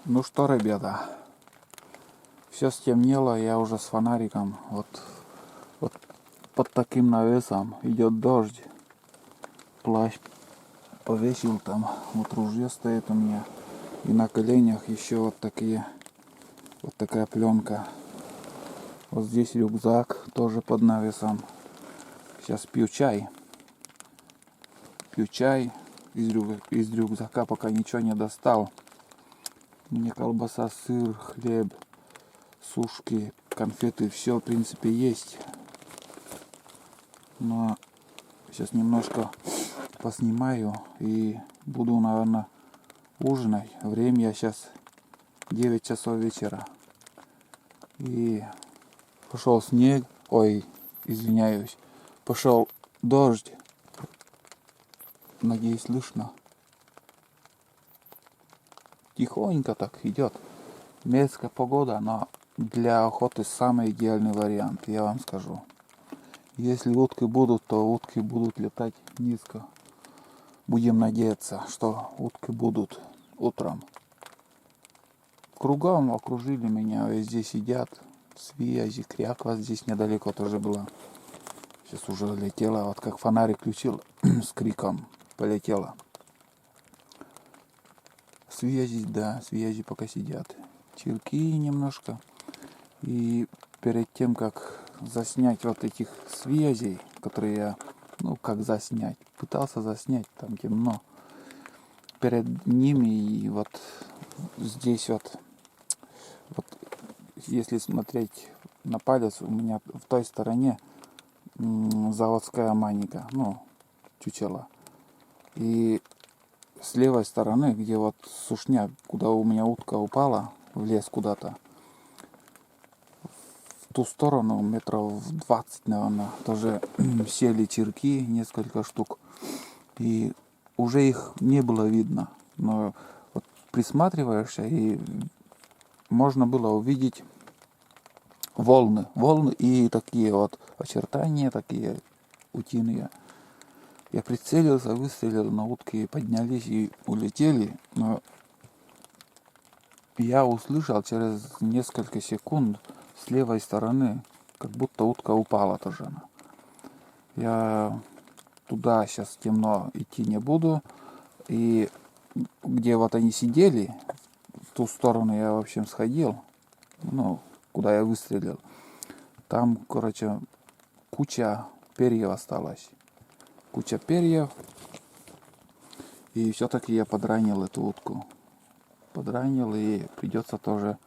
Ну что, ребята, все стемнело, я уже с фонариком. Вот под таким навесом идет дождь. Плащ повесил там, вот ружье стоит у меня. И на коленях еще вот такая пленка. Вот здесь рюкзак тоже под навесом. Сейчас пью чай. Из рюкзака пока ничего не достал. У меня колбаса, сыр, хлеб, сушки, конфеты, все в принципе есть. Но сейчас немножко поснимаю и буду, наверное, ужинать. Время сейчас 9 часов вечера. И пошел снег, извиняюсь, пошел дождь. Надеюсь, слышно. Тихонько так идет. Мерзкая погода, но для охоты самый идеальный вариант, я вам скажу. Если утки будут, то утки будут летать низко. Будем надеяться, что утки будут утром. Кругом окружили меня, везде сидят. Свиязи, кряква здесь недалеко тоже была. Сейчас уже летела, вот как фонарик включил, с криком полетела. Связи пока сидят. Чирки немножко. И перед тем, как заснять вот этих связей, которые я, как заснять, пытался заснять, там темно. Перед ними и вот здесь вот если смотреть на палец, у меня в той стороне заводская маника, чучело. И с левой стороны, где вот сушняк, куда у меня утка упала, в лес куда-то, в ту сторону метров 20, наверное, тоже сели чирки, несколько штук. И уже их не было видно. Но вот присматриваешься, и можно было увидеть волны и такие вот очертания, такие утиные. Я прицелился, выстрелил, на утки поднялись и улетели, но я услышал через несколько секунд с левой стороны, как будто утка упала тоже. Я туда сейчас темно идти не буду. И где вот они сидели, в ту сторону я, в общем, сходил, куда я выстрелил. Там, куча перьев осталась. Куча перьев. И все-таки я подранил эту утку. Подранил, и придется тоже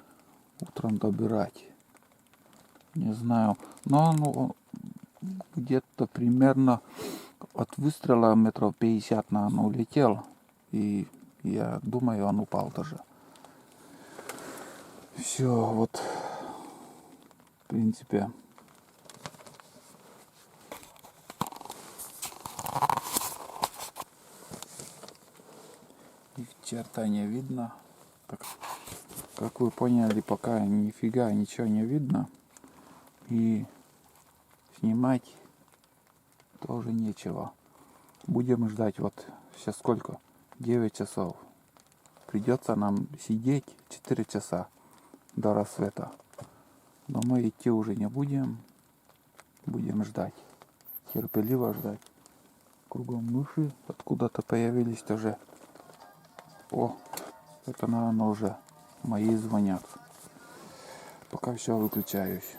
утром добирать. Не знаю. Но где-то примерно от выстрела метров 50, наверное, улетел. И я думаю, он упал тоже. Все, вот, в принципе. Их черта не видно. Так, как вы поняли, пока нифига ничего не видно. И снимать тоже нечего. Будем ждать. Вот сейчас сколько? 9 часов. Придется нам сидеть 4 часа до рассвета. Но мы идти уже не будем. Будем ждать. Терпеливо ждать. Кругом мыши откуда-то появились тоже. О, это, наверное, уже мои звонят. Пока все, выключаюсь.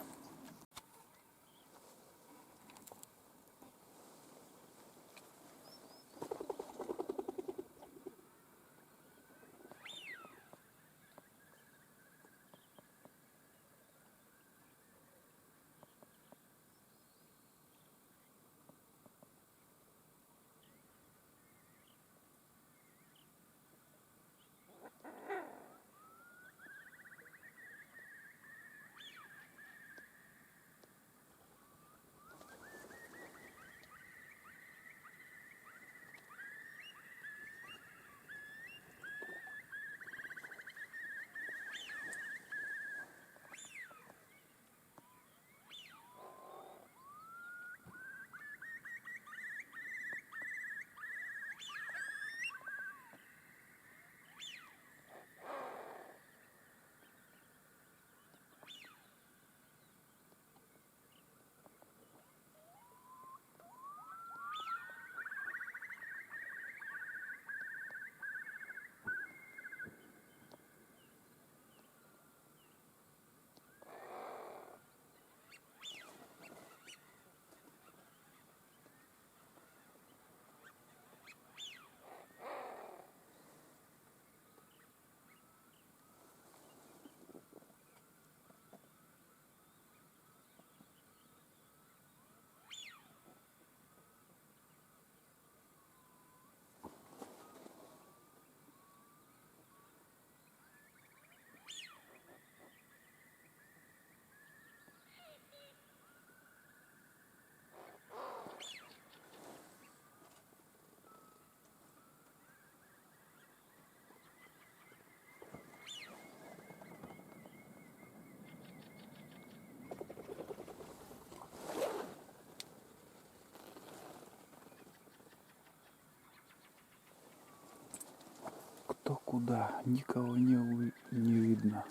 туда. Никого не видно.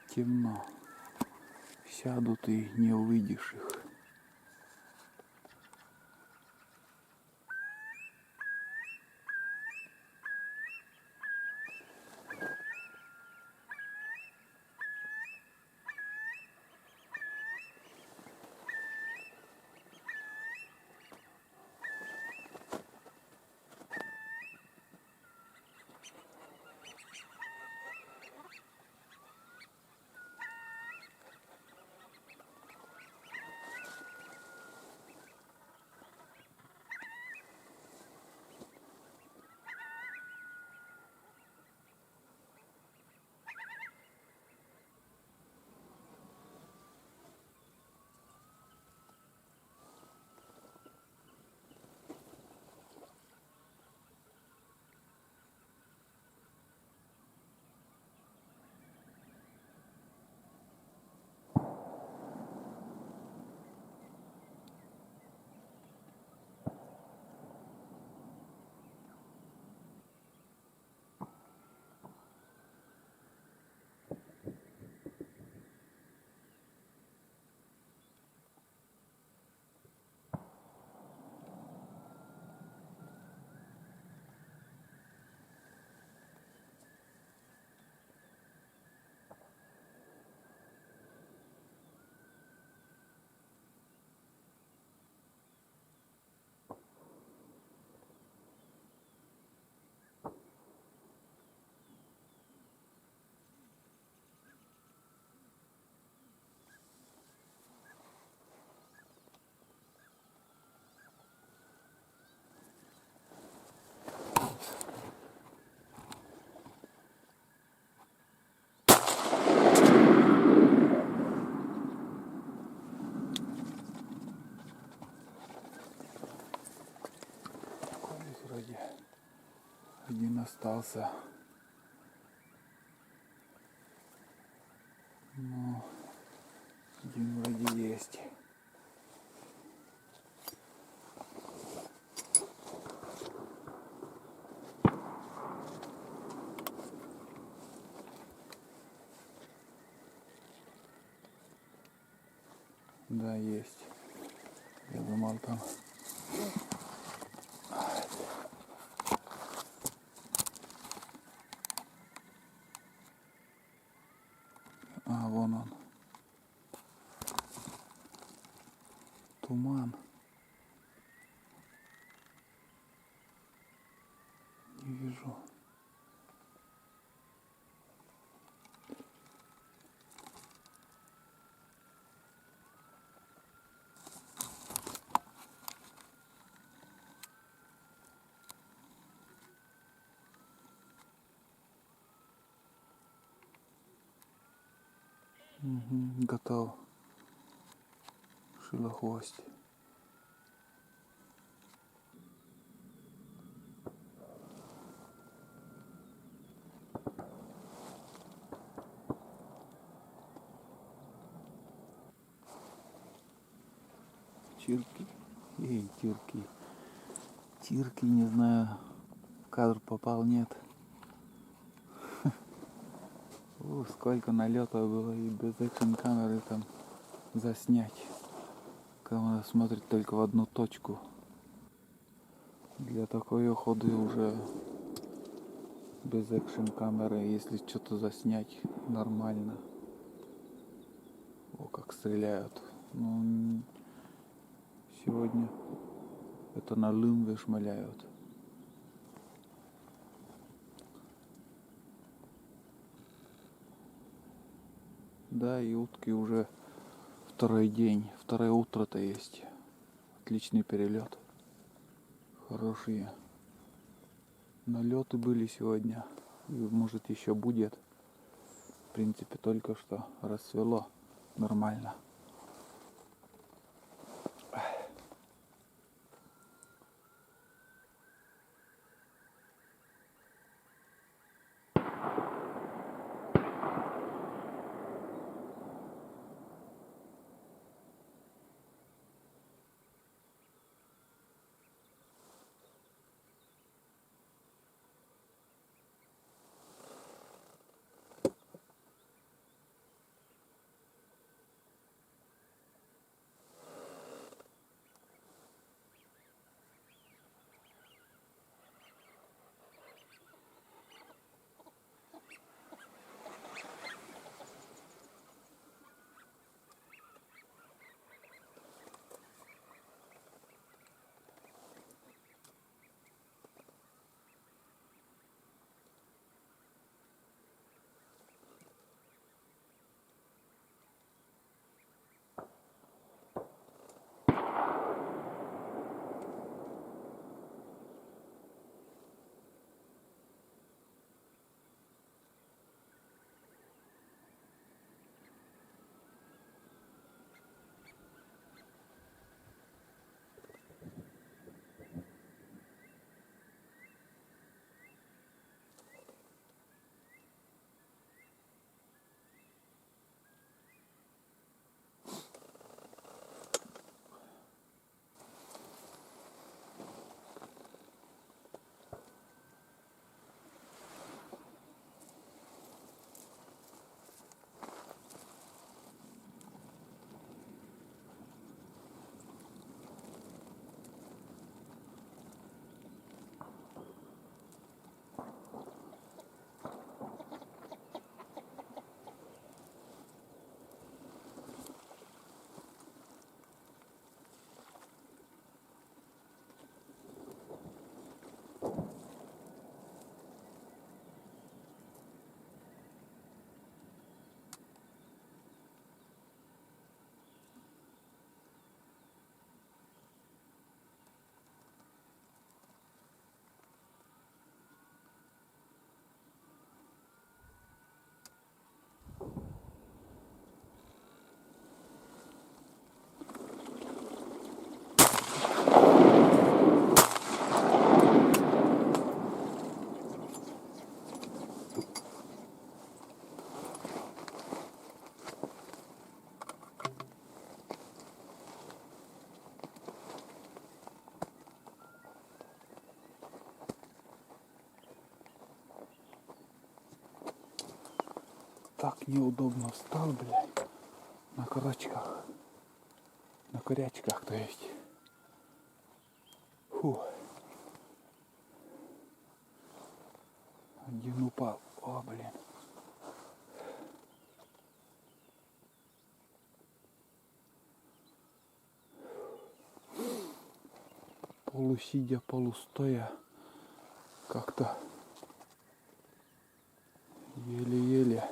Темно. Сядут и не увидишь их. Вроде один остался. Ну, один вроде есть. Да, есть. Я думал там. А, вон он. Туман. Не вижу. Угу, готов. Шилохвость. Чирки. Эй, тирки. Тирки, не знаю, в кадр попал, нет. Сколько налетов было и без экшн камеры там заснять. Камера смотрит только в одну точку. Для такой охоты уже без экшн камеры, если что-то заснять нормально. О, как стреляют. Ну, сегодня это на лымве шмаляют. Да, и утки уже второй день, второе утро-то есть. Отличный перелет. Хорошие налеты были сегодня. И может еще будет. В принципе, только что рассвело нормально. так неудобно встал, блядь, на корочках. На корячках, то есть. Фу. Один упал. О, блин. Полусидя, полустоя. Как-то еле-еле.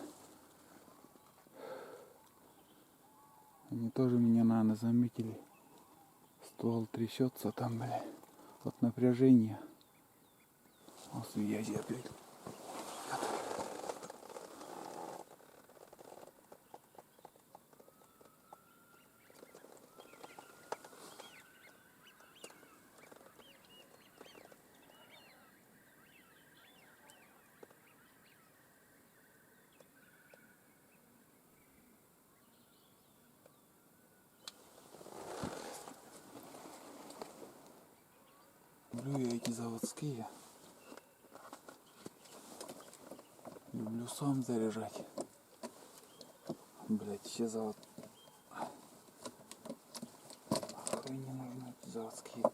Они тоже меня, наверное, заметили. Ствол трясется там, блядь, от напряжения. О, связи опять. Люблю я эти заводские. Люблю сам заряжать. Блять, все завод. Охуй не нужны эти заводские.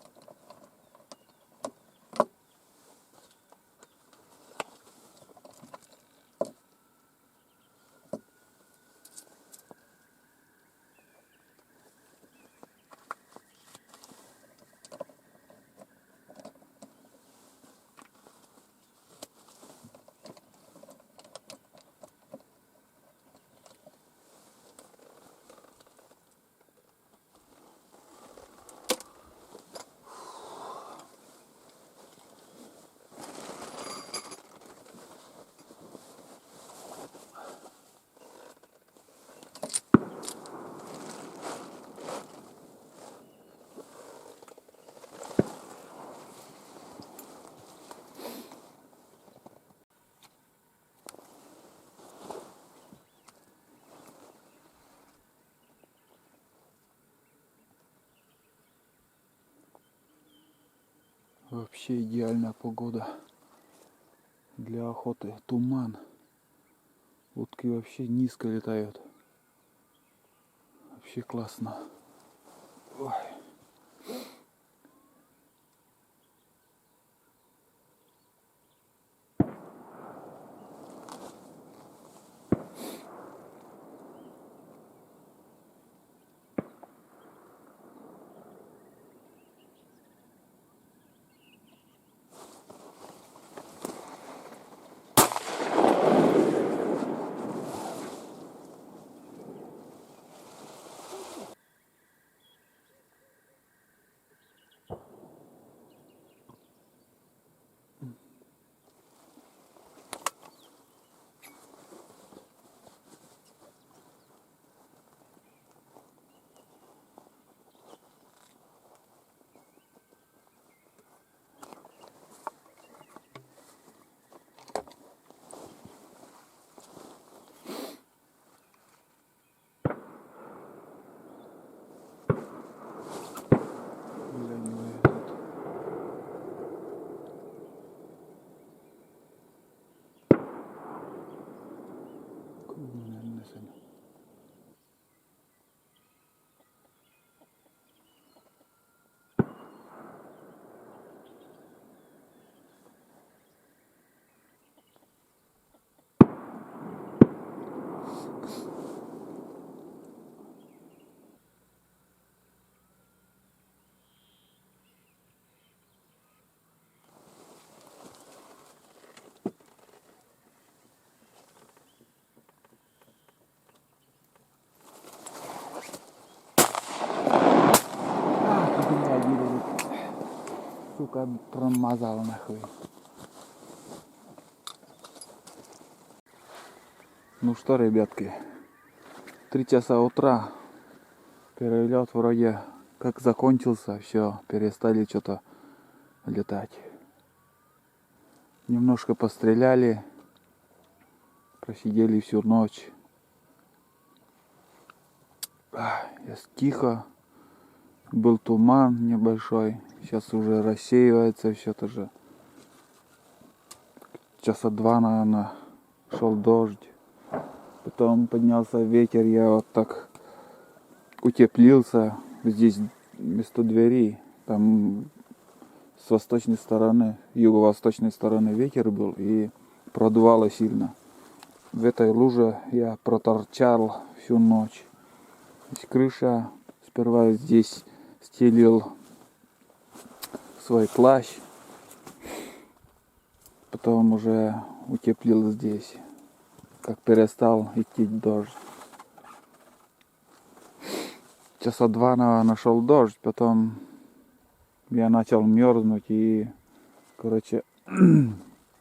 Вообще идеальная погода для охоты. Туман. Утки вообще низко летают. Вообще классно. Ой. Сука, промазал нахуй. Ну что, ребятки, 3 часа утра. Перелет вроде как закончился, все, перестали что-то летать. Немножко постреляли, просидели всю ночь. Тихо, был туман небольшой, сейчас уже рассеивается все тоже. Часа 2, наверное, шел дождь. Потом поднялся ветер, я вот так утеплился здесь вместо двери. Там с восточной стороны, юго-восточной стороны ветер был и продувало сильно. В этой луже я проторчал всю ночь. Здесь крыша. Сперва здесь стелил свой плащ. Потом уже утеплил здесь. Как перестал идти дождь. Часа два, наверное, шел дождь. Потом я начал мерзнуть и, короче,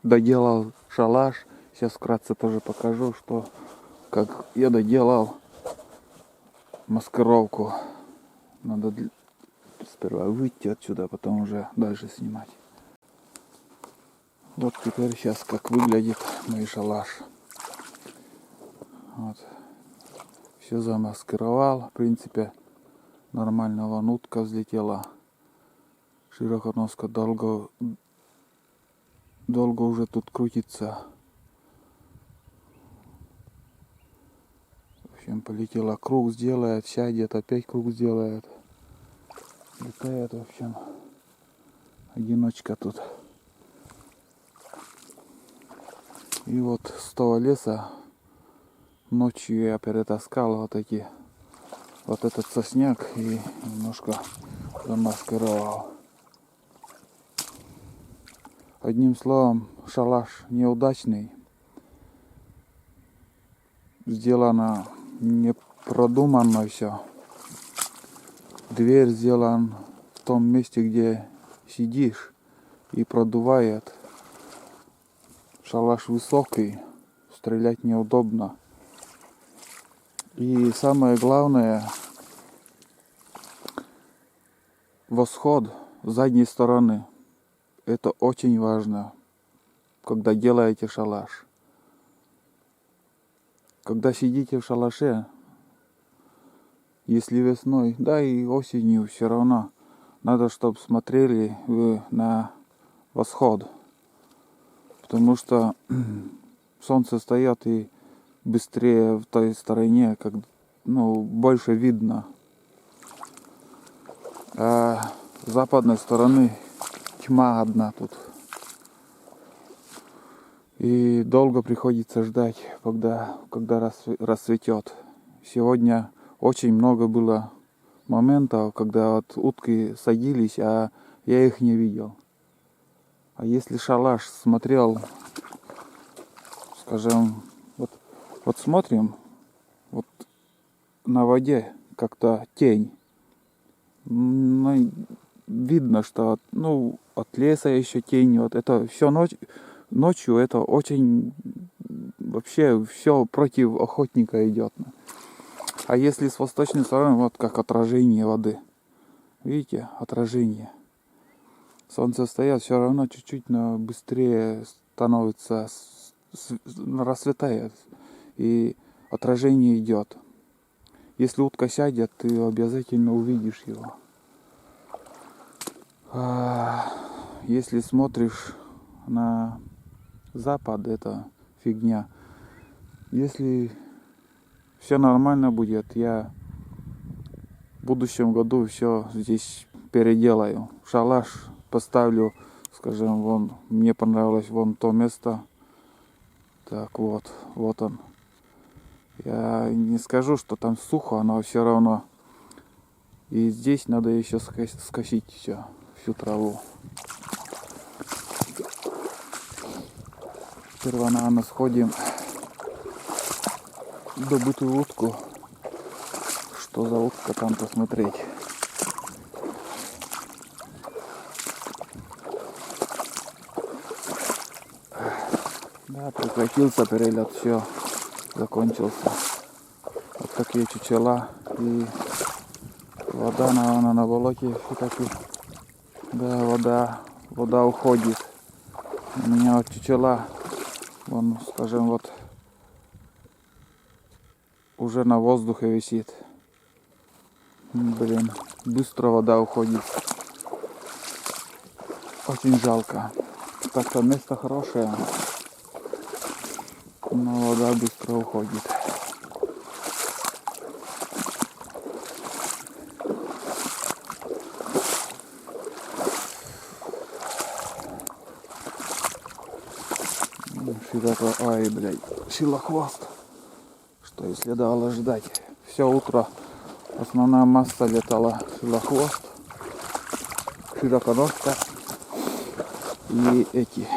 доделал шалаш. Сейчас вкратце тоже покажу, что как я доделал маскировку. Надо сперва выйти отсюда, потом уже дальше снимать. Вот теперь сейчас как выглядит мой шалаш. Вот. Все замаскировал. В принципе, нормально. Вон утка взлетела. Широконоска долго уже тут крутится. В общем, полетела, круг сделает, сядет, опять круг сделает. Летает, в общем. Одиночка тут. И вот с того леса ночью я перетаскал вот этот сосняк и немножко замаскировал. Одним словом, шалаш неудачный. Сделано непродуманно все. Дверь сделана в том месте, где сидишь, и продувает. Шалаш высокий, стрелять неудобно. И самое главное, восход с задней стороны. Это очень важно, когда делаете шалаш. Когда сидите в шалаше, если весной, да и осенью все равно, надо, чтобы смотрели вы на восход. Потому что солнце встает и быстрее в той стороне, как, больше видно. А с западной стороны тьма одна тут. И долго приходится ждать, когда рассветет. Сегодня очень много было моментов, когда вот утки садились, а я их не видел. А если шалаш смотрел, скажем, вот смотрим, вот на воде как-то тень. Видно, что от леса еще тень. Вот это все ночью это очень вообще все против охотника идет. А если с восточной стороны, вот как отражение воды. Видите, отражение. Солнце встает, все равно чуть-чуть быстрее становится, расцветает. И отражение идет. Если утка сядет, ты обязательно увидишь его. Если смотришь на запад, это фигня. Если все нормально будет, я в будущем году все здесь переделаю. Шалаш поставлю, скажем, мне понравилось вон то место. Так вот он. Я не скажу, что там сухо, но все равно. И здесь надо еще скосить всю траву. Сперва, наверное, сходим добытую утку. Что за утка там посмотреть. Да, прекратился перелет, все, закончился. Вот такие чучела и вода, наверное, на болоте все-таки. Да, вода уходит. У меня вот чучела, вон, скажем, вот уже на воздухе висит. Блин, быстро вода уходит. Очень жалко. Так-то место хорошее, но вода быстро уходит. широко... Ай, блядь, шилохвост. Что и следовало ждать. Все утро основная масса летала шилохвост, широконожка и эти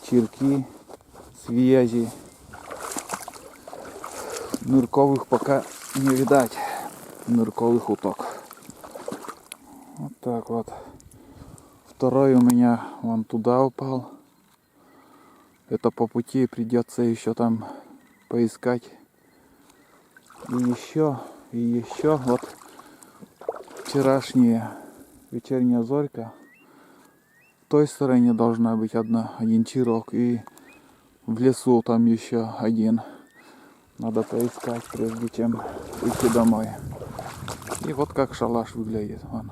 черки, связи. Нырковых пока не видать. Нырковых уток. Вот так вот. Второй у меня вон туда упал. Это по пути придется еще там поискать. И еще. Вот вчерашняя вечерняя зорька. В той стороне должна быть один чирок. И в лесу там еще один. Надо поискать, прежде чем идти домой. И вот как шалаш выглядит. Вон.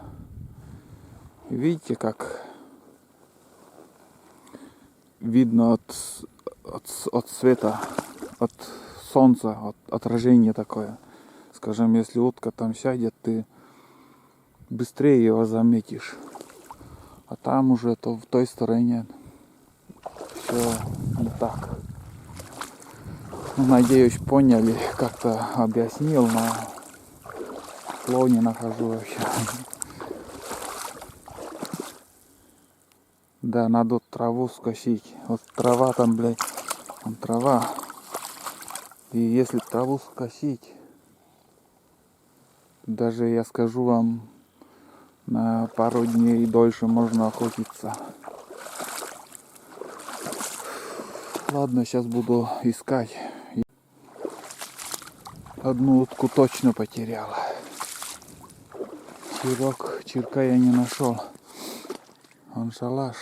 Видите, как видно от света, от солнца, от отражения такое. Скажем, если утка там сядет, ты быстрее его заметишь. А там уже в той стороне все не так. Надеюсь, поняли, как-то объяснил, но слов не нахожу вообще. Да, надо траву скосить. Вот трава там, блядь, там трава. И если траву скосить, даже я скажу вам, на пару дней дольше можно охотиться. Ладно, сейчас буду искать. Одну утку точно потерял. Чирка я не нашел. Он шалаш.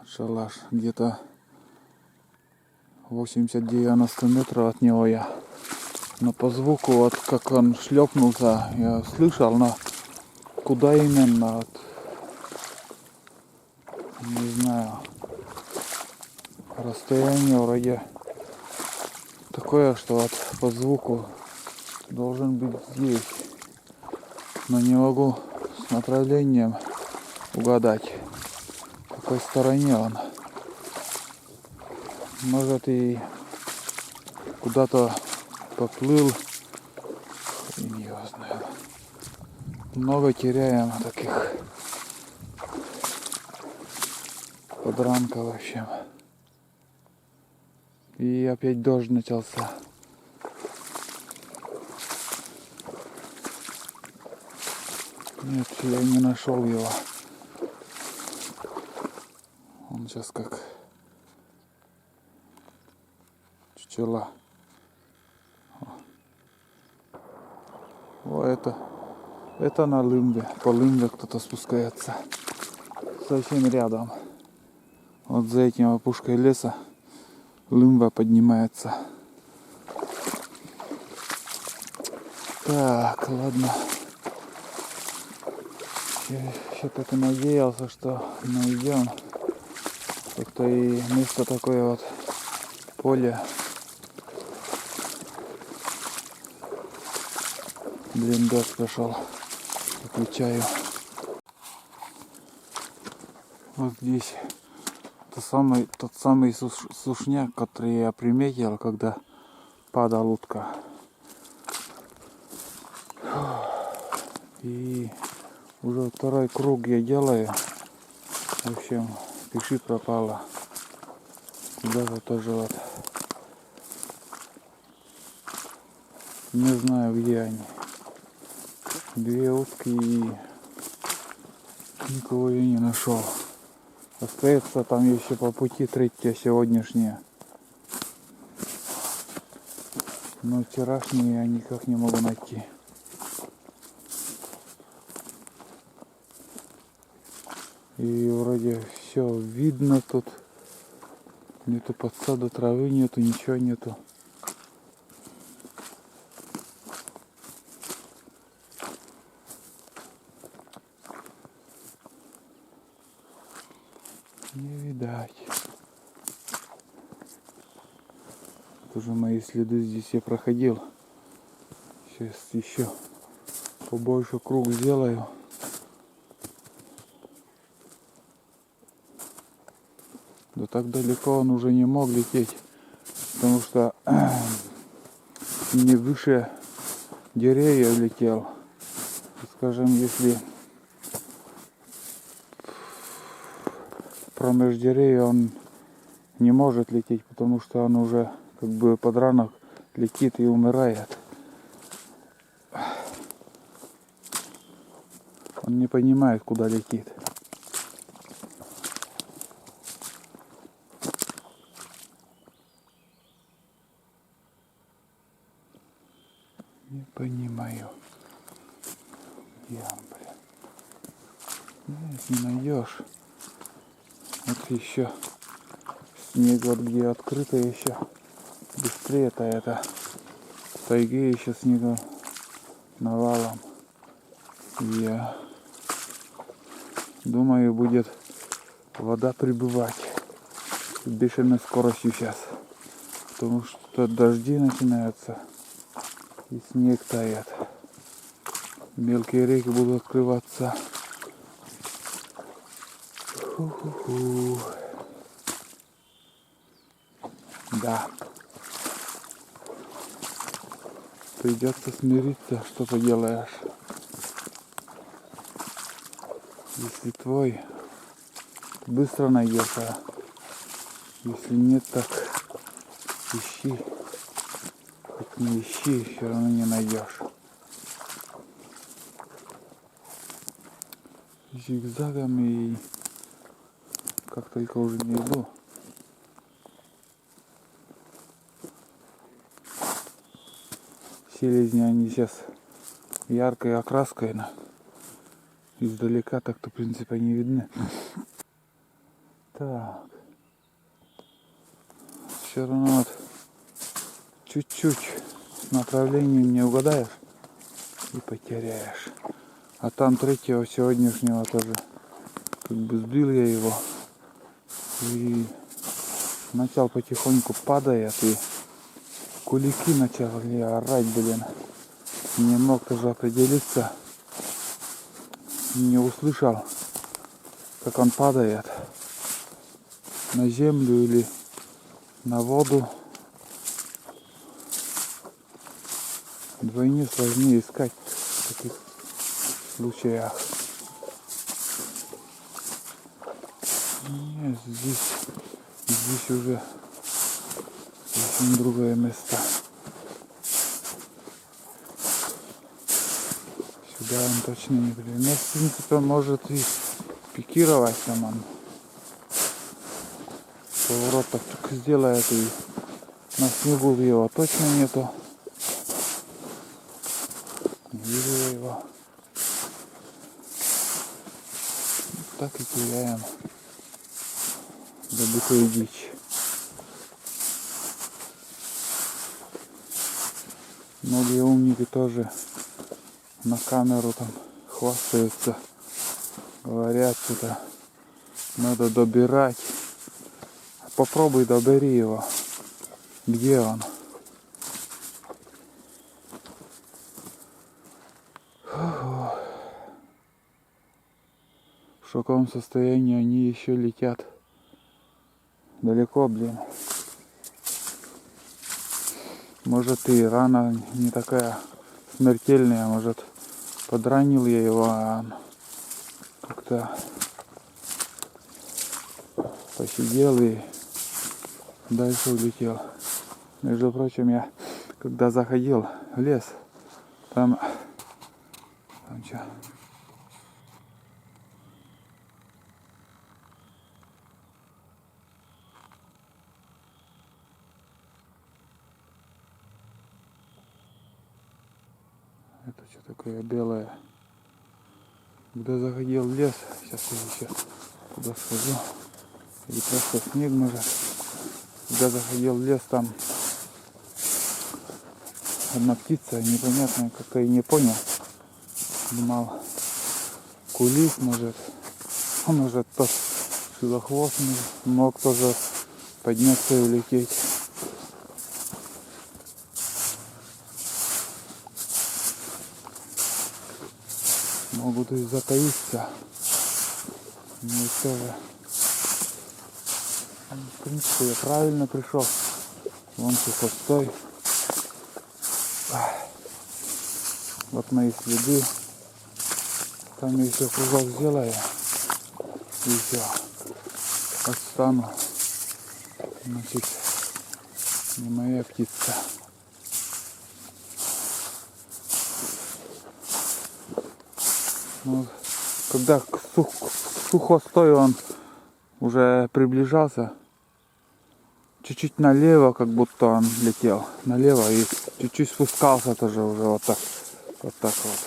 Шалаш. Где-то 80-90 метров от него я. Но по звуку, вот как он шлепнулся, я слышал, но куда именно, вот, не знаю. Расстояние вроде такое, что вот по звуку должен быть здесь. Но не могу с направлением угадать, в какой стороне он. Может и куда-то поплыл. Хрен его знает. Много теряем таких подранков вообще. И опять дождь начался. Нет, я не нашел его. Он сейчас как пчела. О, это на лымбе. По лымбе кто-то спускается. Совсем рядом. Вот за этим опушкой леса лымба поднимается. Так, ладно. Я еще так и надеялся, что найдем. Как-то и место такое вот поле. Блин, дождь пошел. Выключаю. Вот здесь тот самый сушняк, который я приметил, когда падала утка. И уже второй круг я делаю. В общем, пиши пропало. Куда-то тоже вот. Не знаю, где они. Две утки и никого я не нашел. Остается там еще по пути третья сегодняшняя. Но вчерашние я никак не могу найти. И вроде все видно тут. Нету подсада, травы нету, ничего нету. Не видать. Тоже мои следы здесь я проходил. Сейчас еще побольше круг сделаю. Да так далеко он уже не мог лететь, потому что не выше деревьев летел. Скажем, если промеж деревьев он не может лететь, потому что он уже как бы под ранок летит и умирает. Он не понимает, куда летит. Не понимаю. Где он, блин? Нет, не найдешь. Вот еще снег, вот где открыто еще. Быстрее-то это. В тайге еще снега навалом. Я думаю, будет вода прибывать с бешеной скоростью сейчас. Потому что дожди начинаются и снег тает. Мелкие реки будут открываться. Ху-ху-ху. Да. Придется смириться, что поделаешь. Если твой, быстро найдешь, а если нет, так ищи. Как не ищи, все равно не найдешь. Зигзагами и как только уже не иду. Селезни, они сейчас яркой окраской, издалека так-то в принципе не видны. Так. Все равно вот чуть-чуть с направлением не угадаешь и потеряешь. А там третьего сегодняшнего тоже как бы сбил я его и начал потихоньку падает и кулики начали орать, блин. Не мог тоже определиться, не услышал, как он падает на землю или на воду. Вдвойне сложнее искать в таких случаях. Нет, здесь уже совсем другое место. Сюда он точно не придет. Но в принципе может и пикировать там он. Поворот так только сделает и на снегу его точно нету. Не вижу я его. Так и теряем добытую дичь. Многие умники тоже на камеру там хвастаются, говорят, что-то надо добирать. Попробуй добери его. Где он? В шоковом состоянии они еще летят. Далеко, блин. Может и рана не такая смертельная, может подранил я его, а он как-то посидел и дальше улетел. Между прочим, я когда заходил в лес, там что? Это что такое белое? Когда заходил в лес, сейчас я еще туда схожу, или просто снег может. Когда заходил в лес, там одна птица непонятная, как-то и не понял. Думал, кулик может, может тот шилохвост мог тоже подняться и улететь. Могут и затаиться. Но тоже, В принципе, я правильно пришел. Вон сухостой. Вот мои следы. Там я еще кружок сделаю. И все. Отстану. Значит, не моя птица. Ну, когда к сухостою он уже приближался, чуть-чуть налево, как будто он летел. Налево и чуть-чуть спускался тоже уже вот так. Вот так вот.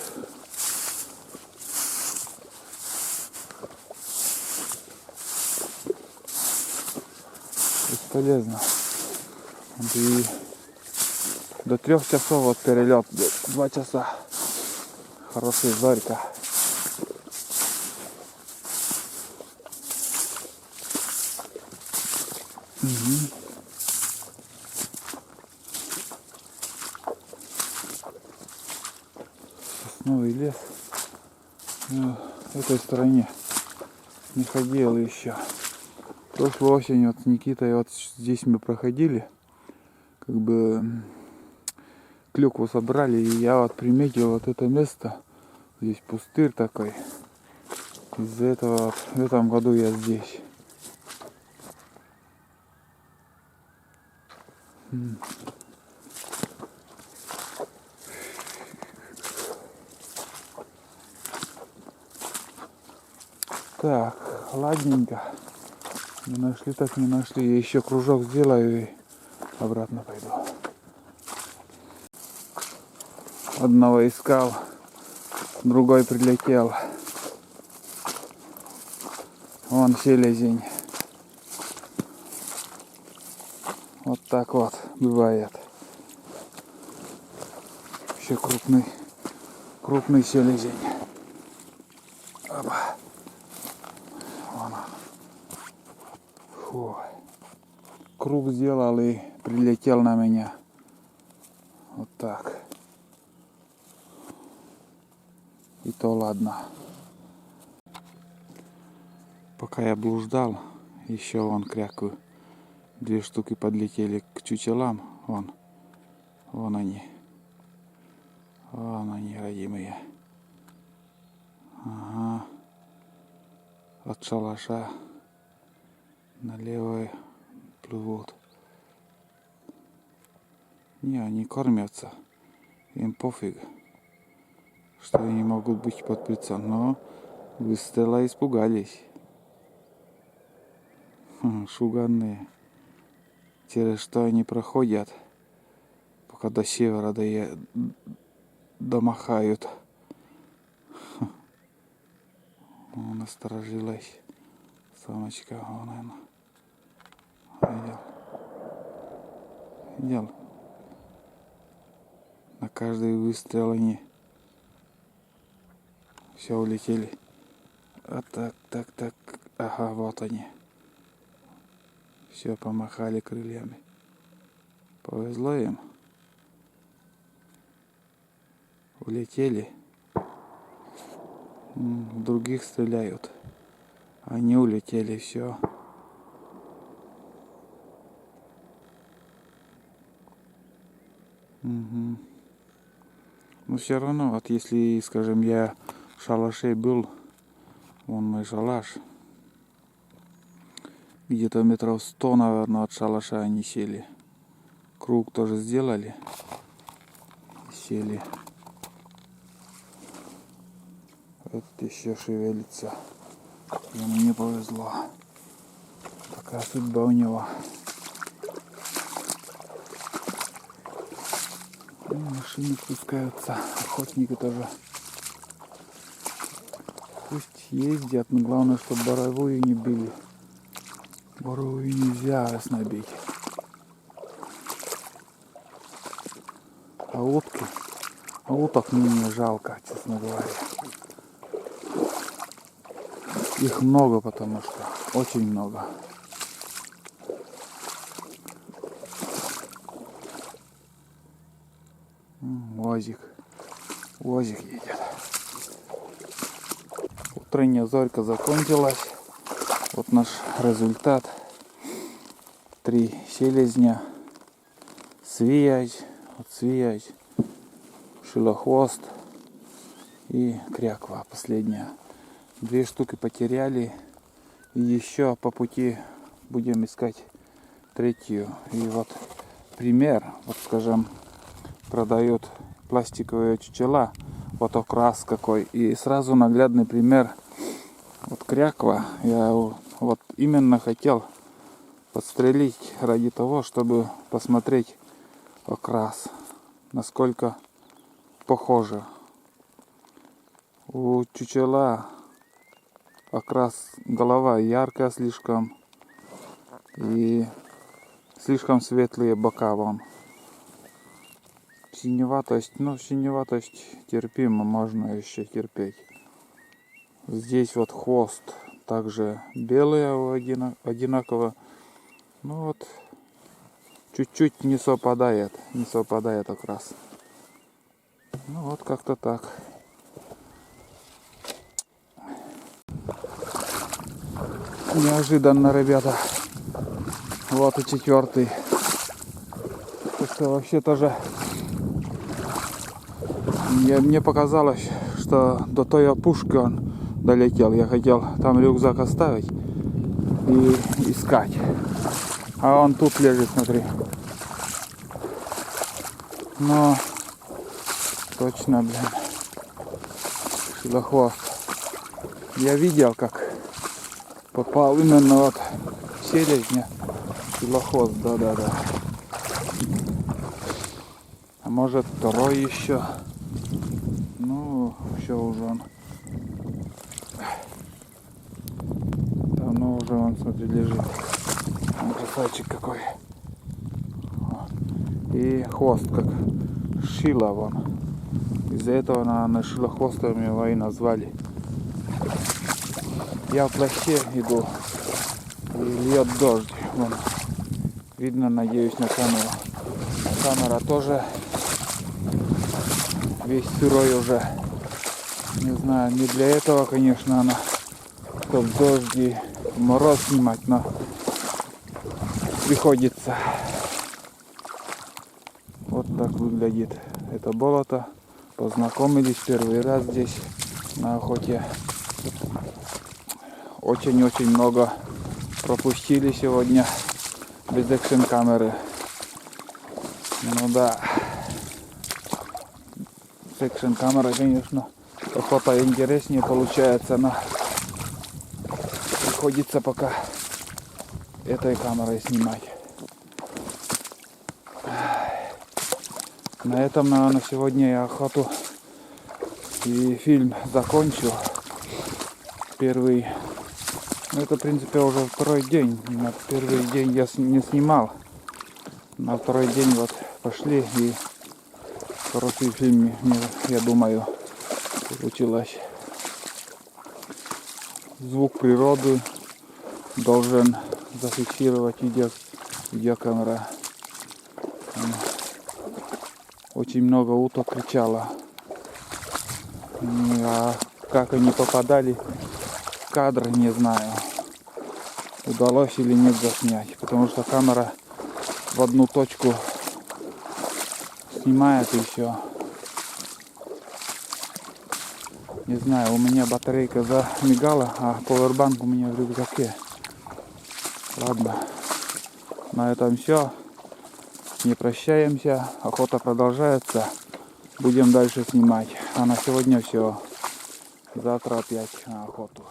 Бесполезно. И до 3 часов вот перелет, 2 часа. Хорошая зорька. Угу. Сосновый лес. Ну, в этой стороне не ходил еще. Прошлой осенью вот с Никитой вот здесь мы проходили, как бы клюкву собрали, и я вот приметил вот это место. Здесь пустырь такой. Из-за этого вот в этом году я здесь. Так, ладненько. Не нашли, так не нашли. Я еще кружок сделаю и обратно пойду. Одного искал, другой прилетел. Вон селезень. Вот так вот бывает. Еще крупный селезень. Опа. Вон он. Фу. Круг сделал и прилетел на меня. Вот так. И то ладно. Пока я блуждал, еще вон кряку. 2 штуки подлетели к чучелам. Вон они. Вон они, родимые. Ага. От шалаша налево плывут. Не, они кормятся. Им пофиг, что они могут быть под прицелом. Но выстрела испугались. Шуганные. Через что они проходят, пока до севера домахают. Насторожилась самочка. Вон она. Видел? На каждый выстрел они все улетели. А так. Ага, вот они. Все помахали крыльями. Повезло им. Улетели. Других стреляют. Они улетели, все. Угу. Но все равно, вот если, скажем, я в шалаше был, вон мой шалаш, где-то метров 100, наверное, от шалаша они сели. Круг тоже сделали. Сели. Этот еще шевелится. Ему не повезло. Такая судьба у него. Машины спускаются. Охотники тоже. Пусть ездят, но главное, чтобы боровую не били. Боровую нельзя оснобить. А уток мне жалко, честно говоря. Их много, потому что очень много. Уазик едет. Утренняя зорька закончилась. Вот наш результат. 3 селезня, свиясь, вот свиясь, шилохвост и кряква последняя. 2 штуки потеряли. И еще по пути будем искать 3-ю. И вот пример, вот скажем, продают пластиковые чучела, вот окрас какой. И сразу наглядный пример, вот кряква. Я вот именно хотел подстрелить ради того, чтобы посмотреть окрас, насколько похоже. У чучела окрас, голова яркая слишком и слишком светлые бока вон. Синеватость, ну синеватость терпимо, можно еще терпеть. Здесь вот хвост также белый одинаково. Ну вот чуть-чуть не совпадает окрас. Ну вот как-то так. Неожиданно, ребята. Вот и 4-й. Это вообще тоже мне показалось, что до той опушки он долетел. Я хотел там рюкзак оставить и искать. А он тут лежит, смотри. Но точно, блин, шилохвост. Я видел, как попал именно вот селезня, шилохвост, да. А может 2-й еще. Ну, все уже он. Давно уже он, смотри, лежит. Он красавчик какой. И хвост как шило вон. Из-за этого, наверное, шилохвостом его и назвали. Я в плаще иду. И льет дождь. Вон. Видно, надеюсь, на камеру. Камера тоже весь сырой уже. Не знаю, не для этого, конечно, она. Чтоб дождь и мороз снимать, но приходится. Вот так выглядит это болото. Познакомились первый раз здесь на охоте. Очень-очень много пропустили сегодня без экшн камеры. Ну да, с экшн камерой, конечно, охота интереснее получается, но приходится пока этой камерой снимать. На этом, наверное, сегодня я охоту и фильм закончу. Первый, ну это в принципе уже 2-й день. На 1-й день я не снимал. На 2-й день вот пошли, и хороший фильм, я думаю, получилось. Звук природы должен зафиксировать видеокамера. Очень много уток кричало. А как они попадали в кадр, не знаю. Удалось или нет заснять. Потому что камера в одну точку снимает и все. Не знаю, у меня батарейка замигала, а powerbank у меня в рюкзаке. Ладно, на этом все. Не прощаемся, охота продолжается. Будем дальше снимать. А на сегодня все. Завтра опять на охоту.